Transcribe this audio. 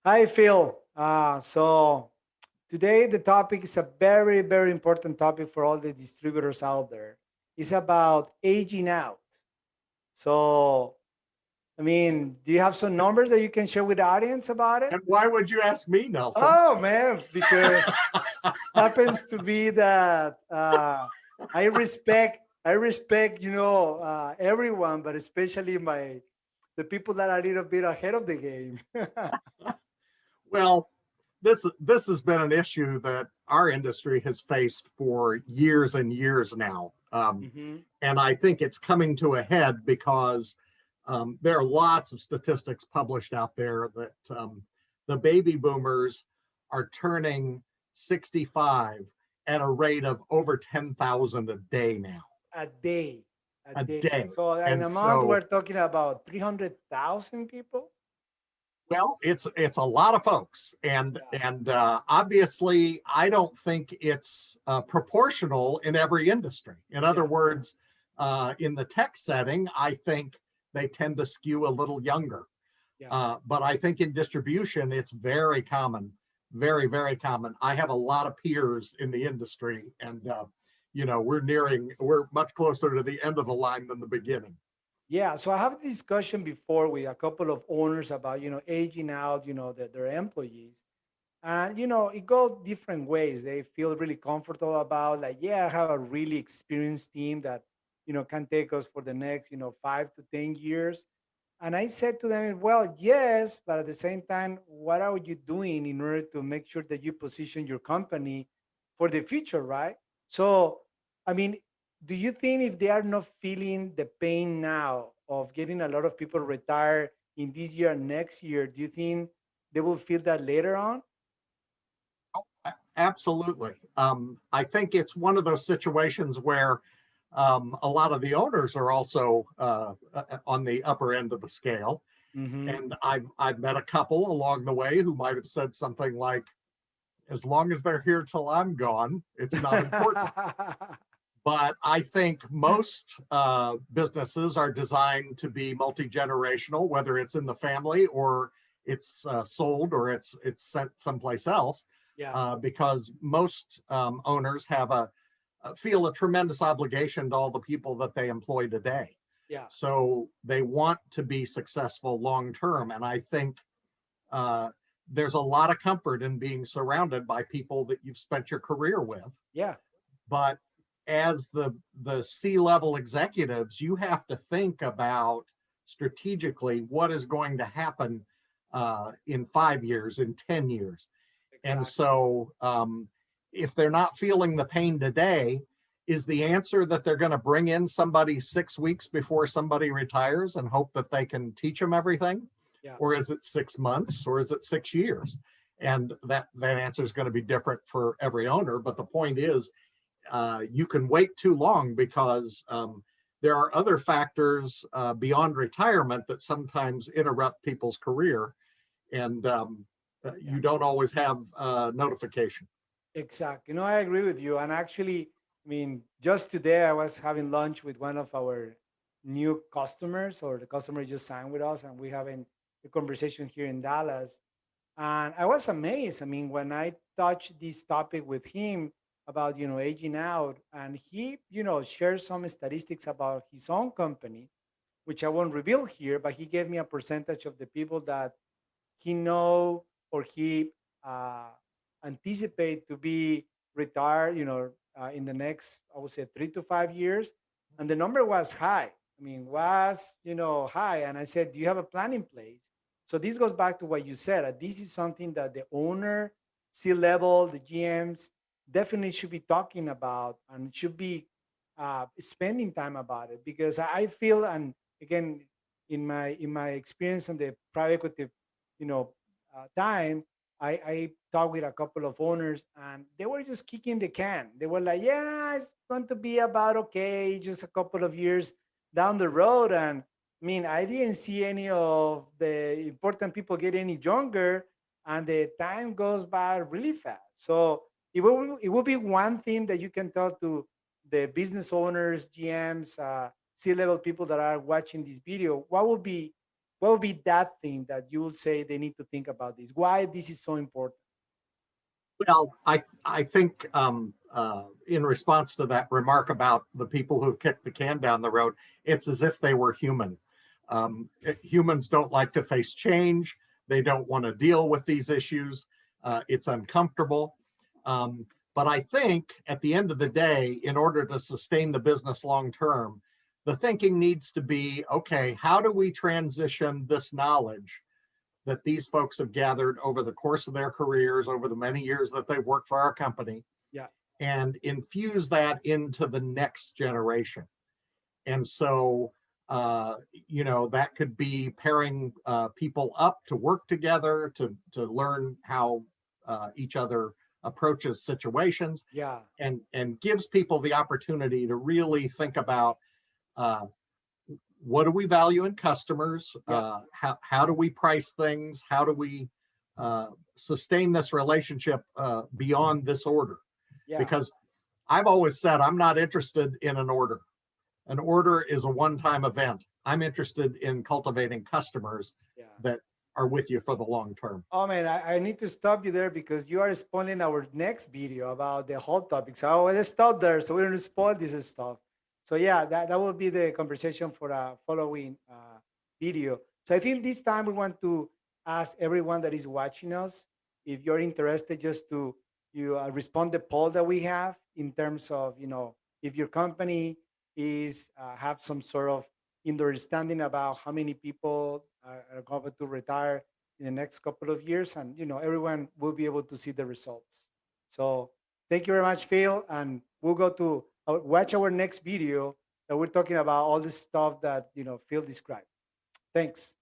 Hi, Phil. So today the topic is a very, very important topic for all the distributors out there. It's about aging out. So, do you have some numbers that you can share with the audience about it? And why would you ask me, Nelson? Oh man, because happens to be that I respect everyone, but especially the people that are a little bit ahead of the game. Well, this has been an issue that our industry has faced for years and years now. Mhm. And I think it's coming to a head because there are lots of statistics published out there that the baby boomers are turning 65 at a rate of over 10,000 a day now, A day, a a day. day. So in And a month, so, we're talking about 300,000 people. well, it's a lot of folks, and Yeah, obviously, I don't think it's proportional in every industry. In other yeah, words, in the tech setting, I think they tend to skew a little younger. yeah. But I think in distribution, it's very common, very, very common. I have a lot of peers in the industry, and we're much closer to the end of the line than the beginning. Yeah, so I have a discussion before with a couple of owners about aging out, their employees, and it goes different ways. They feel really comfortable about like, yeah, I have a really experienced team that can take us for the next 5 to 10 years. And I said to them, well, yes, but at the same time, what are you doing in order to make sure that you position your company for the future, right? So, I mean, do you think if they are not feeling the pain now of getting a lot of people retired in this year, next year, do you think they will feel that later on? Absolutely. I think it's one of those situations where a lot of the owners are also on the upper end of the scale. Mm-hmm. And I've met a couple along the way who might have said something like, "As long as they're here till I'm gone, it's not important." But I think most businesses are designed to be multi-generational, whether it's in the family or it's sold or it's sent someplace else, Yeah, because most owners have feel a tremendous obligation to all the people that they employ today. yeah. So they want to be successful long term, and I think uh, there's a lot of comfort in being surrounded by people that you've spent your career with. Yeah, But as the C-level executives, you have to think about strategically what is going to happen in 5 years, in 10 years. And exactly. so if they're not feeling the pain today, is the answer that they're going to bring in somebody 6 weeks before somebody retires and hope that they can teach them everything? Yeah. Or is it 6 months, or is it 6 years? And that answer is going to be different for every owner. But the point is, you can wait too long because there are other factors beyond retirement that sometimes interrupt people's career, and Yeah. you don't always have notification. Exactly. I agree with you. And actually, just today I was having lunch with one of our new customers, or the customer just signed with us, and we having a conversation here in Dallas. And I was amazed. When I touched this topic with him about, aging out, and he, shared some statistics about his own company, which I won't reveal here, but he gave me a percentage of the people that he know or he uh, anticipate to be retired, in the next, I would say, 3 to 5 years. And the number was high. Was, high. And I said, do you have a plan in place? So this goes back to what you said. This is something that the owner, C level, the GMs definitely should be talking about and should be spending time about it, because I feel, and again, in my experience in the private equity time, I talked with a couple of owners, and they were just kicking the can. They were like, yeah, it's going to be about okay, just a couple of years down the road. And I didn't see any of the important people get any younger, and the time goes by really fast. So it will be one thing that you can tell to the business owners, GMs, C level people that are watching this video. What would be what would be that thing that you will say they need to think about this? Why this is so important? Well, I think in response to that remark about the people who kicked the can down the road, it's as if they were human. Humans don't like to face change. They don't want to deal with these issues. It's uncomfortable. Um, but I think at the end of the day, in order to sustain the business long term, the thinking needs to be, okay, how do we transition this knowledge that these folks have gathered over the course of their careers, over the many years that they've worked for our company, Yeah, and infuse that into the next generation? And so, that could be pairing people up to work together to learn how each other approaches situations, yeah, and gives people the opportunity to really think about uh, what do we value in customers? yeah, How do we price things? How do we sustain this relationship beyond this order? yeah. Because I've always said I'm not interested in an order. An order is a one-time event. I'm interested in cultivating customers Yeah. that are with you for the long term. Oh man, I need to stop you there because you are spoiling our next video about the whole topic. So let's stop there. So we don't spoil this stuff. So yeah, that will be the conversation for a following video. So I think this time we want to ask everyone that is watching us if you're interested, just to you respond the poll that we have in terms of if your company is have some sort of understanding about how many people are going to retire in the next couple of years, and everyone will be able to see the results. So thank you very much, Phil, and we'll go to watch our next video that we're talking about all this stuff that Phil described. Thanks.